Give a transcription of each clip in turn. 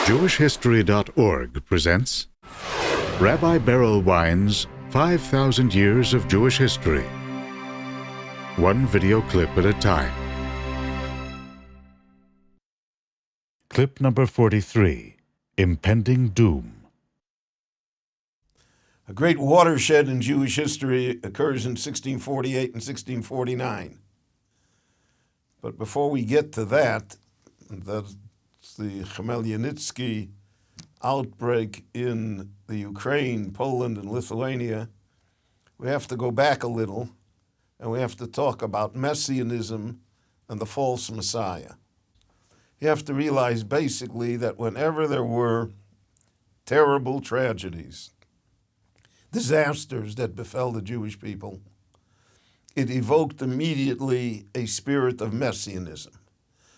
JewishHistory.org presents Rabbi Beryl Wine's 5,000 Years of Jewish History. One video clip at a time. Clip number 43, Impending Doom. A great watershed in Jewish history occurs in 1648 and 1649. But before we get to that, that's the Chmelnytsky outbreak in the Ukraine, Poland, and Lithuania, we have to go back a little, and we have to talk about Messianism and the false Messiah. You have to realize basically that whenever there were terrible tragedies, disasters that befell the Jewish people, it evoked immediately a spirit of Messianism.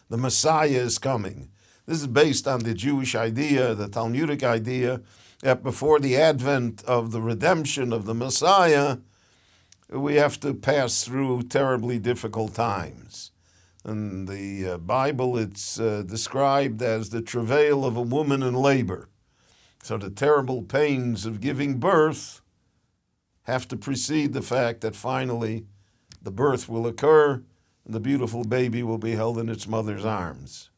The Messiah is coming. This is based on the Jewish idea, the Talmudic idea, that before the advent of the redemption of the Messiah, we have to pass through terribly difficult times. In the Bible, it's described as the travail of a woman in labor. So the terrible pains of giving birth have to precede the fact that finally the birth will occur and the beautiful baby will be held in its mother's arms.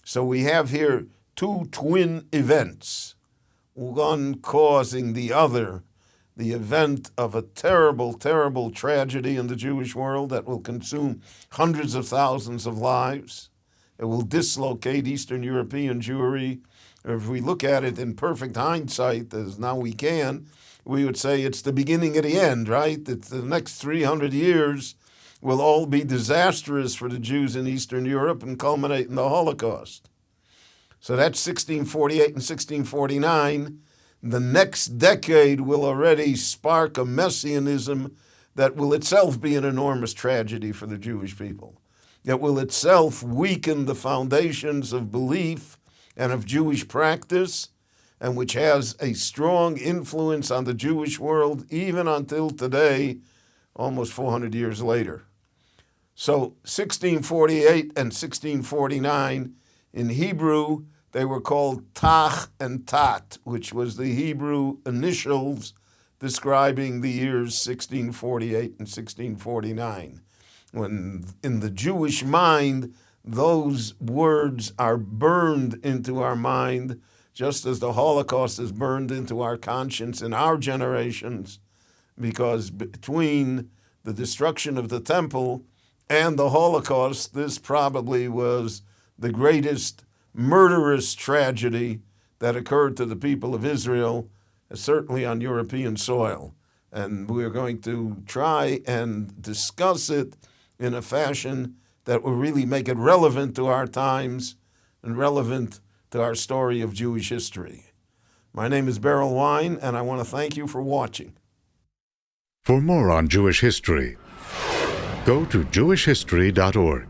So we have here two twin events, one causing the other, the event of a terrible, terrible tragedy in the Jewish world that will consume hundreds of thousands of lives. It will dislocate Eastern European Jewry. If we look at it in perfect hindsight, as now we can, we would say it's the beginning of the end, right? That the next 300 years will all be disastrous for the Jews in Eastern Europe and culminate in the Holocaust. So that's 1648 and 1649. The next decade will already spark a messianism that will itself be an enormous tragedy for the Jewish people. That will itself weaken the foundations of belief and of Jewish practice, and which has a strong influence on the Jewish world even until today, almost 400 years later. So 1648 and 1649, in Hebrew, they were called Tach and Tat, which was the Hebrew initials describing the years 1648 and 1649. When in the Jewish mind, those words are burned into our mind, just as the Holocaust is burned into our conscience in our generations, because between the destruction of the temple and the Holocaust, this probably was the greatest murderous tragedy that occurred to the people of Israel, certainly on European soil. And we're going to try and discuss it in a fashion that will really make it relevant to our times and relevant to our story of Jewish history. My name is Beryl Wine, and I want to thank you for watching. For more on Jewish history, go to JewishHistory.org.